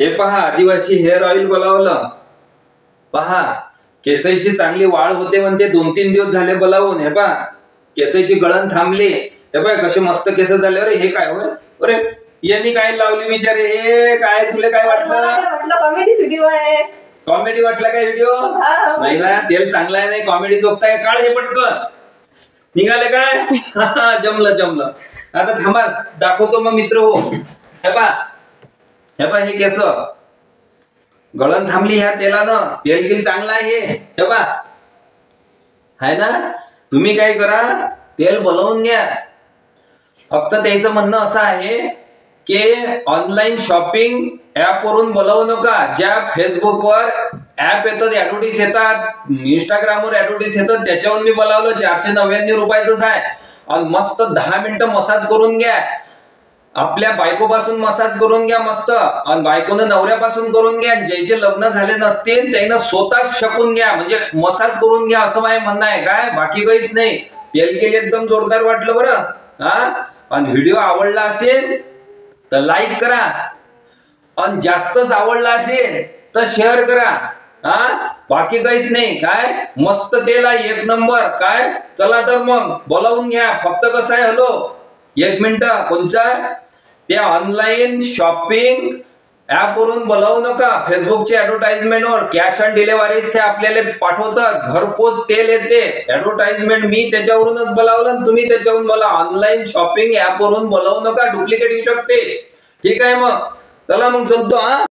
हे पहा, आदिवासी हेअर ऑइल बोलावलं. पहा, केसाची चांगली वाढ होते म्हणते. 2-3 दिवस झाले बोलावून. हे पहा, केसाची गळण थांबली. हे पहा कसे मस्त केस झाले. अरे हे काय होय? अरे यांनी काय लावली विचारे? हे काय, तुला काय वाटलं? कॉमेडी व्हिडिओ आहे. कॉमेडी वाटला काय व्हिडिओ? नाही ना, तेल चांगला आहे. नाही कॉमेडी जोगताय. काढ हे पटकन. निघाले काय? जमलं जमलं. आता थांबा, दाखवतो मग मित्र हो. हे पहा हे केस गळण थांबली ह्या तेलानं. तेल किती चांगलं आहे हे पहा. आहे ना? तुम्ही काय करा, तेल बोलवून घ्या. फक्त त्याचं म्हणणं असं आहे की ऑनलाईन शॉपिंग ऍप वरून बोलवू नका. ज्या फेसबुकवर ऍप येतात, ऍडव्हर्टाईज येतात, इंस्टाग्रामवर ऍडव्हर्टाईज येतात, त्याच्यावर मी बोलावलं. 499 रुपयाचंच आहे. आणि मस्त 10 मिनिटं मसाज करून घ्या. आपल्या बायकोपासून मसाज करून घ्या मस्त. आणि बायकोनं नवऱ्यापासून करून घ्या. ज्याचे लग्न झाले नसतील त्यानं स्वतः शकून घ्या. म्हणजे मसाज करून घ्या असं माझं म्हणणं आहे. काय बाकी काहीच नाही. तेल केले एकदम जोरदार वाटलं बरं. आणि व्हिडिओ आवडला असेल तर लाईक करा. आणि जास्तच आवडला असेल तर शेअर करा. बाकी काहीच नाही. काय मस्त तेल आहे, 1 नंबर. काय चला तर मग बोलावून घ्या. फक्त कसं आहे, हॅलो 1 मिनिट. कोणचा? त्या ऑनलाईन शॉपिंग ऍप वरून बोलावू नका. फेसबुकचे ऍडव्हर्टाइजमेंटवर कॅश ऑन डिलिव्हरी ते आपल्याला पाठवतात. घरपोच तेल येते. ऍडव्हर्टाइजमेंट मी त्याच्यावरूनच बोलावलं. तुम्ही त्याच्यावरून बोला. ऑनलाईन शॉपिंग ऍप वरून बोलावू नका. डुप्लिकेट येऊ शकते. ठीक आहे मग. चला मग चलतो.